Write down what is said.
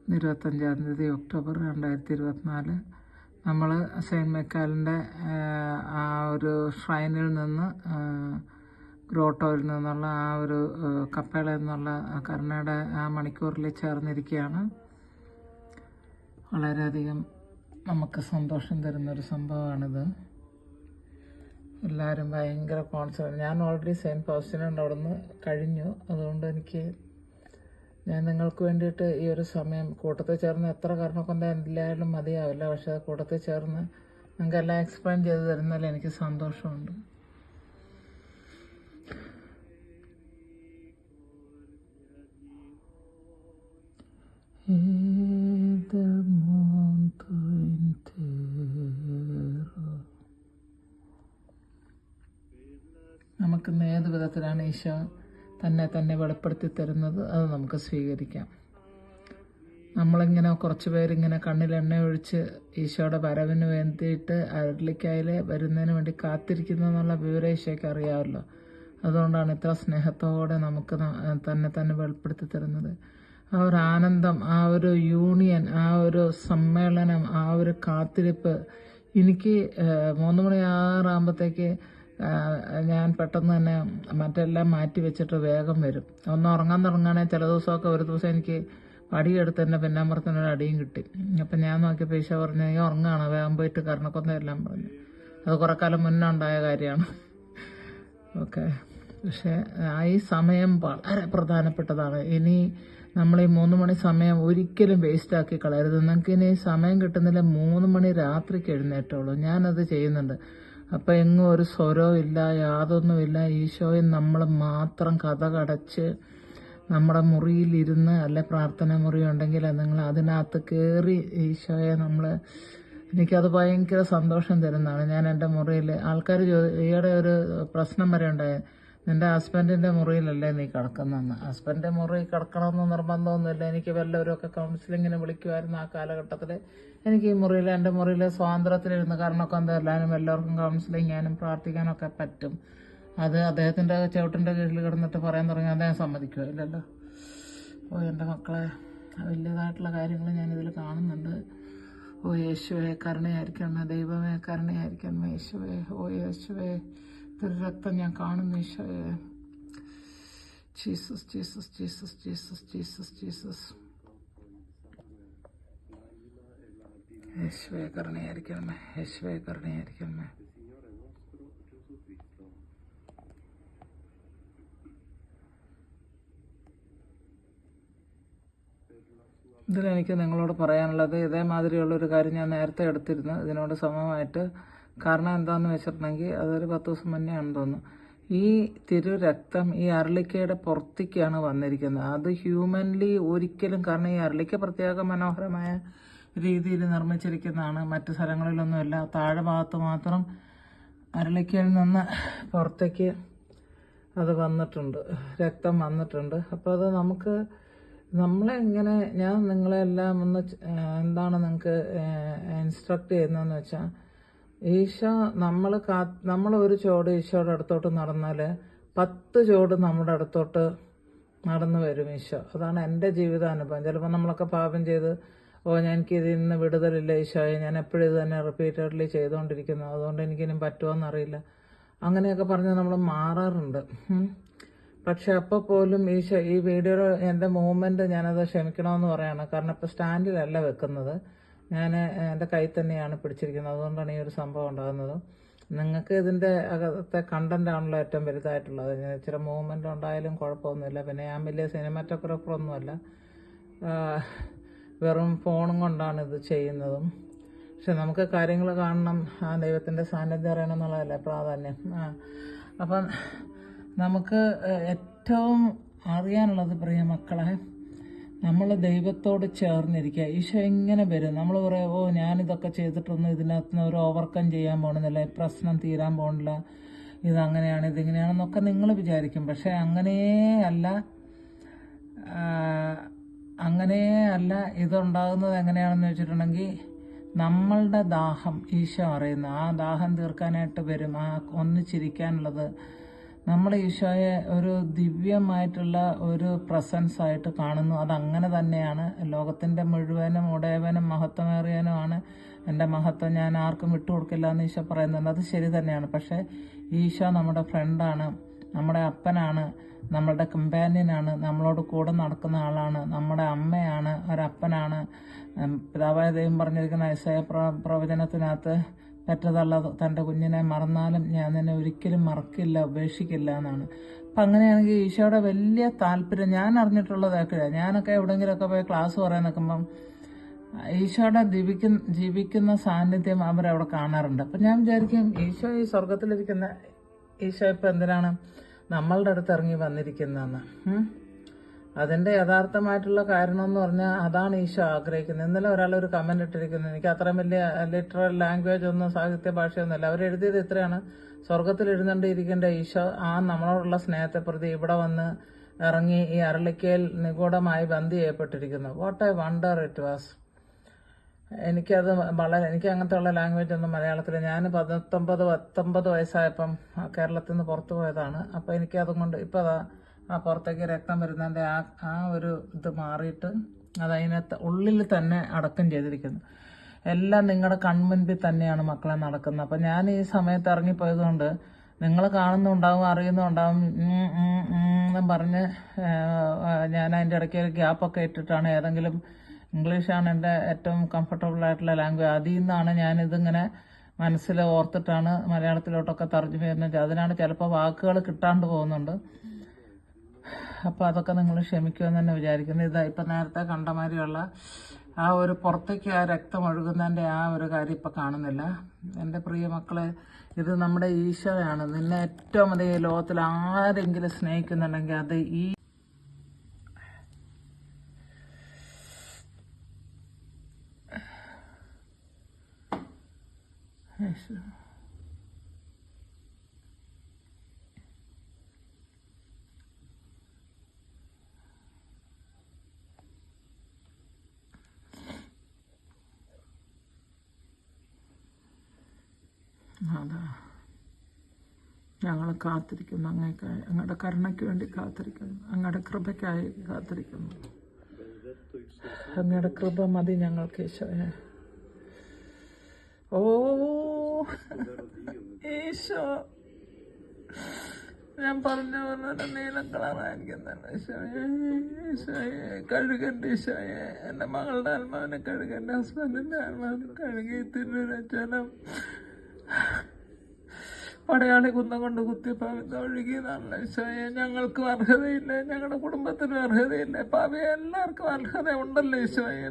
25 October 2024 നമ്മൾ saint മൈക്കാലിൻ്റെ ആ ഒരു ഷ്രൈനിൽ നിന്ന് ഗ്രോട്ടോയിൽ നിന്നുള്ള ആ ഒരു കപ്പേളയിൽ നിന്നുള്ള കരുണയുടെ ആ മണിക്കൂറിൽ ചേർന്നിരിക്കുകയാണ്. വളരെയധികം നമുക്ക് സന്തോഷം തരുന്നൊരു സംഭവമാണിത്. എല്ലാവരും ഭയങ്കര കോൺസെൻട്രേറ്റ്. ഞാൻ ഓൾറെഡി സെയിൻറ്റ് ഫൗസ്റ്റിനുണ്ട് അവിടെ നിന്ന് കഴിഞ്ഞു. അതുകൊണ്ട് ഞാൻ നിങ്ങൾക്ക് വേണ്ടിയിട്ട് ഈ ഒരു സമയം കൂട്ടത്തിൽ ചേർന്ന് എത്ര കാരണം കൊണ്ട് എല്ലാവരും മതിയാവില്ല. പക്ഷേ കൂട്ടത്തിൽ ചേർന്ന് നിങ്ങൾക്ക് എല്ലാം എക്സ്പ്ലെയിൻ ചെയ്ത് തരുന്നതിൽ എനിക്ക് സന്തോഷമുണ്ട്. നമുക്കിന്ന് ഏത് വിധത്തിലാണ് ഈശോ തന്നെ വെളിപ്പെടുത്തി തരുന്നത് അത് നമുക്ക് സ്വീകരിക്കാം. നമ്മളിങ്ങനെ കുറച്ച് പേരിങ്ങനെ കണ്ണിൽ എണ്ണ ഒഴിച്ച് ഈശോയുടെ വരവിന് വേണ്ടിയിട്ട് അരളിക്കായിൽ വരുന്നതിന് വേണ്ടി കാത്തിരിക്കുന്നതെന്നുള്ള വിവരം ഈശോയ്ക്ക് അറിയാമല്ലോ. അതുകൊണ്ടാണ് ഇത്ര സ്നേഹത്തോടെ നമുക്ക് തന്നെ വെളിപ്പെടുത്തി തരുന്നത്. ആ ഒരു ആനന്ദം, ആ ഒരു യൂണിയൻ, ആ ഒരു സമ്മേളനം, ആ ഒരു കാത്തിരിപ്പ്. എനിക്ക് 3 മണിയാകുമ്പോഴത്തേക്ക് ഞാൻ പെട്ടെന്ന് തന്നെ മറ്റെല്ലാം മാറ്റി വെച്ചിട്ട് വേഗം വരും. ഒന്ന് ഉറങ്ങാൻ തുടങ്ങുകയാണെങ്കിൽ ചില ദിവസമൊക്കെ ഒരു ദിവസം എനിക്ക് വടിയെടുത്ത് തന്നെ പിന്നാമ്പുറത്തിനൊരു അടിയും കിട്ടി. അപ്പം ഞാൻ നോക്കിയപ്പോൾ ഈശോ പറഞ്ഞു, നീ ഉറങ്ങുകയാണ്, വേഗം പോയിട്ട് കർണക്കൊന്നയെല്ലാം പറഞ്ഞു. അത് കുറെ കാലം മുന്നേ ഉണ്ടായ കാര്യമാണ്. ഓക്കെ, പക്ഷേ ഈ സമയം വളരെ പ്രധാനപ്പെട്ടതാണ്. ഇനി നമ്മൾ ഈ 3 മണി സമയം ഒരിക്കലും വേസ്റ്റാക്കി കളയരുത്. നിങ്ങൾക്ക് ഇനി സമയം കിട്ടുന്നില്ല, 3 മണി രാത്രിക്ക് എഴുന്നേറ്റുള്ളൂ. ഞാനത് ചെയ്യുന്നുണ്ട്. അപ്പം എങ്ങും ഒരു സ്വരവും ഇല്ല, യാതൊന്നുമില്ല. ഈശോയും നമ്മൾ മാത്രം കതകടച്ച് നമ്മുടെ മുറിയിലിരുന്ന്, അല്ലെ പ്രാർത്ഥന മുറി ഉണ്ടെങ്കിൽ നിങ്ങൾ അതിനകത്ത് കയറി ഈശോയെ എനിക്കത് ഭയങ്കര സന്തോഷം തരുന്നതാണ്. ഞാൻ എൻ്റെ മുറിയിൽ ആൾക്കാർ ഈയിടെ ഒരു പ്രശ്നം വരെ ഉണ്ടായി, നിൻ്റെ ഹസ്ബൻഡിൻ്റെ മുറിയിലല്ലേ നീ കിടക്കുന്നതെന്ന്. ഹസ്ബൻഡിൻ്റെ മുറി കിടക്കണമെന്ന് നിർബന്ധമൊന്നുമില്ല. എനിക്ക് വല്ലവരുമൊക്കെ കൗൺസിലിങ്ങിന് വിളിക്കുമായിരുന്നു ആ കാലഘട്ടത്തിൽ. എനിക്ക് ഈ മുറിയിൽ, എൻ്റെ മുറിയിൽ സ്വാതന്ത്ര്യത്തിലിരുന്ന് കാരണമൊക്കെ എല്ലാവരും എല്ലാവർക്കും കൗൺസിലിങ് ചെയ്യാനും പ്രാർത്ഥിക്കാനൊക്കെ പറ്റും. അത് അദ്ദേഹത്തിൻ്റെ ചവിട്ടിൻ്റെ കീഴിൽ കിടന്നിട്ട് പറയാൻ തുടങ്ങി അദ്ദേഹം സമ്മതിക്കുമോ? ഇല്ലല്ലോ. എൻ്റെ മക്കളെ, വലിയതായിട്ടുള്ള കാര്യങ്ങൾ ഞാനിതിൽ കാണുന്നുണ്ട്. യേശുവേ കരുണയായിരിക്കണമേ, ദൈവമേ കരുണയായിരിക്കണമേ, യേശുവേ, യേശുവേ രക്തം ഞാൻ കാണുന്നു ഈശോയെ. Jesus Jesus Jesus Jesus Jesus Jesus. യേശുവേ കരുണയായിരിക്കണമേ, യേശുവേ കരുണയായിരിക്കണമേ. ഇതിലെനിക്ക് നിങ്ങളോട് പറയാനുള്ളത്, ഇതേമാതിരിയുള്ളൊരു കാര്യം ഞാൻ നേരത്തെ എടുത്തിരുന്നു ഇതിനോട് സമമായിട്ട്. കാരണം എന്താണെന്ന് വെച്ചിട്ടുണ്ടെങ്കിൽ അതൊരു 10 ദിവസം മുന്നേ ആണെന്ന് തോന്നുന്നു. ഈ തിരുരക്തം ഈ അരളിക്കയുടെ പുറത്തേക്കാണ് വന്നിരിക്കുന്നത്. അത് ഹ്യൂമൻലി ഒരിക്കലും, കാരണം ഈ അരളിക്ക പ്രത്യേക മനോഹരമായ രീതിയിൽ നിർമ്മിച്ചിരിക്കുന്നതാണ്. മറ്റു സ്ഥലങ്ങളിലൊന്നുമില്ല. താഴെ ഭാഗത്ത് മാത്രം അരളിക്കയിൽ നിന്ന് പുറത്തേക്ക് അത് വന്നിട്ടുണ്ട്, രക്തം വന്നിട്ടുണ്ട്. അപ്പോൾ അത് ഞാൻ നിങ്ങളെല്ലാം എന്താണ് നിങ്ങൾക്ക് ഇൻസ്ട്രക്ട് ചെയ്യുന്നതെന്ന് വെച്ചാൽ, ഈശോ നമ്മൾ ഒരു ചോട് ഈശോയുടെ അടുത്തോട്ട് നടന്നാൽ 10 ചോട് നമ്മുടെ അടുത്തോട്ട് നടന്നു വരും ഈശോ. അതാണ് എൻ്റെ ജീവിതാനുഭവം. ചിലപ്പോൾ നമ്മളൊക്കെ പാപം ചെയ്ത്, എനിക്ക് ഇതിൽ നിന്ന് വിടുതലില്ല ഈശോയെ, ഞാൻ എപ്പോഴും ഇത് തന്നെ റിപ്പീറ്റഡ്ലി ചെയ്തുകൊണ്ടിരിക്കുന്നു, അതുകൊണ്ട് എനിക്കിനും പറ്റുമോയെന്നറിയില്ല, അങ്ങനെയൊക്കെ പറഞ്ഞ് നമ്മൾ മാറാറുണ്ട്. പക്ഷെ അപ്പോൾ പോലും ഈശോ ഈ വീഡിയോയിൽ എൻ്റെ മൂവ്മെൻറ്റ് ഞാനത് ക്ഷമിക്കണമെന്ന് പറയാണ്. കാരണം ഇപ്പോൾ സ്റ്റാൻഡിലല്ല വെക്കുന്നത്, ഞാൻ എൻ്റെ കൈ തന്നെയാണ് പിടിച്ചിരിക്കുന്നത്. അതുകൊണ്ടാണ് ഈ ഒരു സംഭവം ഉണ്ടാകുന്നത്. നിങ്ങൾക്ക് ഇതിൻ്റെ അകത്തെ കണ്ടൻ്റാണല്ലോ ഏറ്റവും വലുതായിട്ടുള്ളത്. ഇച്ചിരി മൂവ്മെൻ്റ് ഉണ്ടായാലും കുഴപ്പമൊന്നുമില്ല. പിന്നെ ഞാൻ വലിയ സിനിമാറ്റോഗ്രാഫറൊന്നുമല്ല, വെറും ഫോണും കൊണ്ടാണ് ഇത് ചെയ്യുന്നതും. പക്ഷെ നമുക്ക് കാര്യങ്ങൾ കാണണം, ആ ദൈവത്തിൻ്റെ സാന്നിധ്യം അറിയണം എന്നുള്ളതല്ലേ പ്രാധാന്യം. അപ്പം നമുക്ക് ഏറ്റവും അറിയാനുള്ളത്, പ്രിയ മക്കളെ, നമ്മൾ ദൈവത്തോട് ചേർന്നിരിക്കുക. ഈശോ എങ്ങനെ വരും? നമ്മൾ പറയാം, ഞാനിതൊക്കെ ചെയ്തിട്ടൊന്നും ഇതിനകത്ത് ഒരു ഓവർകം ചെയ്യാൻ പോകണമെന്നില്ല, പ്രശ്നം തീരാൻ പോകണില്ല, ഇതങ്ങനെയാണ് ഇതിങ്ങനെയാണെന്നൊക്കെ നിങ്ങൾ വിചാരിക്കും. പക്ഷെ അങ്ങനെയല്ല ഇതുണ്ടാകുന്നത്. എങ്ങനെയാണെന്ന് വെച്ചിട്ടുണ്ടെങ്കിൽ, നമ്മളുടെ ദാഹം ഈശോ അറിയുന്നു. ആ ദാഹം തീർക്കാനായിട്ട് വരും, ആ ഒന്നിച്ചിരിക്കാനുള്ളത് നമ്മൾ ഈശോയെ ഒരു ദിവ്യമായിട്ടുള്ള ഒരു പ്രസൻസ് ആയിട്ട് കാണുന്നു. അതങ്ങനെ തന്നെയാണ്. ലോകത്തിൻ്റെ മുഴുവനും ഉടയവനും മഹത്വമേറിയനുമാണ് എൻ്റെ മഹത്വം, ഞാൻ ആർക്കും വിട്ടുകൊടുക്കില്ല എന്ന് ഈശോ പറയുന്നുണ്ട്. അത് ശരി തന്നെയാണ്. പക്ഷേ ഈശോ നമ്മുടെ ഫ്രണ്ടാണ്, നമ്മുടെ അപ്പനാണ്, നമ്മളുടെ കമ്പാനിയനാണ്, നമ്മളോട് കൂടെ നടക്കുന്ന ആളാണ്, നമ്മുടെ അമ്മയാണ്, ഒരപ്പനാണ്. പിതാവായ ദൈവം പറഞ്ഞിരിക്കുന്ന യെശയ്യാ പ്രവചനത്തിനകത്ത് പെറ്റതള്ള തൻ്റെ കുഞ്ഞിനെ മറന്നാലും ഞാൻ നിന്നെ ഒരിക്കലും മറക്കില്ല, ഉപേക്ഷിക്കില്ല എന്നാണ്. അപ്പം അങ്ങനെയാണെങ്കിൽ ഈശോയുടെ വലിയ താല്പര്യം ഞാൻ അറിഞ്ഞിട്ടുള്ളതൊക്കെ, ഞാനൊക്കെ എവിടെയെങ്കിലുമൊക്കെ പോയി ക്ലാസ് പറയാൻ നിൽക്കുമ്പം ഈശോയുടെ ജീവിക്കുന്ന സാന്നിധ്യം അവരവിടെ കാണാറുണ്ട്. അപ്പം ഞാൻ വിചാരിക്കും, ഈശോ ഈ സ്വർഗത്തിലിരിക്കുന്ന ഈശോ ഇപ്പം എന്തിനാണ് നമ്മളുടെ അടുത്ത് ഇറങ്ങി വന്നിരിക്കുന്നതെന്ന്. അതിൻ്റെ യഥാർത്ഥമായിട്ടുള്ള കാരണം എന്ന് പറഞ്ഞാൽ അതാണ് ഈശോ ആഗ്രഹിക്കുന്നത്. ഇന്നലെ ഒരാളൊരു കമന്റ് ഇട്ടിരിക്കുന്നു, എനിക്ക് അത്രയും വലിയ ലിറ്ററൽ ലാംഗ്വേജ് ഒന്നും സാഹിത്യ ഭാഷയൊന്നുമില്ല, അവരെഴുതിയത് ഇത്രയാണ്: സ്വർഗത്തിൽ എഴുന്നേണ്ടിയിരിക്കേണ്ട ഈശോ നമ്മളോടുള്ള സ്നേഹത്തെ പ്രതി ഇവിടെ വന്ന് ഇറങ്ങി ഈ അരളിക്കയിൽ നിഗൂഢമായി ബന്ദി ചെയ്യപ്പെട്ടിരിക്കുന്നു. What A wonder it was. എനിക്ക് അങ്ങനത്തെ ഉള്ള ലാംഗ്വേജ് ഒന്നും മലയാളത്തിൽ, ഞാൻ 19 വയസ്സായപ്പം കേരളത്തിൽ നിന്ന് പുറത്തു പോയതാണ്. അപ്പോൾ എനിക്കതുകൊണ്ട് ഇപ്പോൾ ആ പുറത്തേക്ക് രക്തം വരുന്നതിൻ്റെ ആ ഒരു ഇത് മാറിയിട്ട് അതതിനകത്ത് ഉള്ളിൽ തന്നെ അടക്കം ചെയ്തിരിക്കുന്നു. എല്ലാം നിങ്ങളുടെ കൺമുൻപിൽ തന്നെയാണ് മക്കളെ നടക്കുന്നത്. അപ്പം ഞാൻ ഈ സമയത്ത് ഇറങ്ങിപ്പോയതുകൊണ്ട് നിങ്ങൾ കാണുന്നുണ്ടാവും, അറിയുന്നുണ്ടാവും എന്നും പറഞ്ഞ് ഞാൻ അതിൻ്റെ ഇടയ്ക്ക് ഒരു ഗ്യാപ്പൊക്കെ ഇട്ടിട്ടാണ്, ഏതെങ്കിലും ഇംഗ്ലീഷാണ് എൻ്റെ ഏറ്റവും കംഫർട്ടബിൾ ആയിട്ടുള്ള ലാംഗ്വേജ്, അതിൽ നിന്നാണ് ഞാനിതിങ്ങനെ മനസ്സിൽ ഓർത്തിട്ടാണ് മലയാളത്തിലോട്ടൊക്കെ തർജ്ജമ ചെയ്യുന്നത്. അതിനാണ് ചിലപ്പോൾ വാക്കുകൾ കിട്ടാണ്ട് പോകുന്നുണ്ട്. അപ്പോൾ അതൊക്കെ നിങ്ങൾ ക്ഷമിക്കുമെന്ന് തന്നെ വിചാരിക്കുന്നു. ഇപ്പം നേരത്തെ കണ്ട മാതിരിയുള്ള ആ ഒരു പുറത്തേക്ക് ആ രക്തം ഒഴുകുന്നതിൻ്റെ ആ ഒരു കാര്യം ഇപ്പം കാണുന്നില്ല. എൻ്റെ പ്രിയ മക്കളെ, ഇത് നമ്മുടെ ഈശോയാണ്. നിന്നെ ഏറ്റവും അധികം ലോകത്തിൽ ആരെങ്കിലും സ്നേഹിക്കുന്നുണ്ടെങ്കിൽ അത് ഈ അതാ ഞങ്ങൾ കാത്തിരിക്കുന്നു, അങ്ങേക്കായി, അങ്ങയുടെ കരുണയ്ക്ക് വേണ്ടി കാത്തിരിക്കുന്നു, അങ്ങയുടെ കൃപയ്ക്കായി കാത്തിരിക്കുന്നു. അങ്ങയുടെ കൃപ മതി ഞങ്ങൾക്ക് ഈശോയെ. ഓ ഈശോ, ഞാൻ പറഞ്ഞു പറഞ്ഞ നീലം കളറായിരിക്കുന്നല്ലോ ഈശോയെ. ഈശോയെ കഴുകൻ്റെ ഈശോയെ, എൻ്റെ മകളുടെ ആത്മാവിനെ കഴുകി, എൻ്റെ ഹസ്ബൻഡിൻ്റെ ആത്മാവിനെ കഴുകി, തിരുരചനം പടയാളി കുന്നം കൊണ്ട് കുത്തി പാവിന്ന് ഒഴുകിയതാണല്ലോ ഈശോയെ. ഞങ്ങൾക്കും അർഹതയില്ല, ഞങ്ങളുടെ കുടുംബത്തിനും അർഹതയില്ല, പാവി എല്ലാവർക്കും അർഹത ഉണ്ടല്ലോ ഈശോയെ.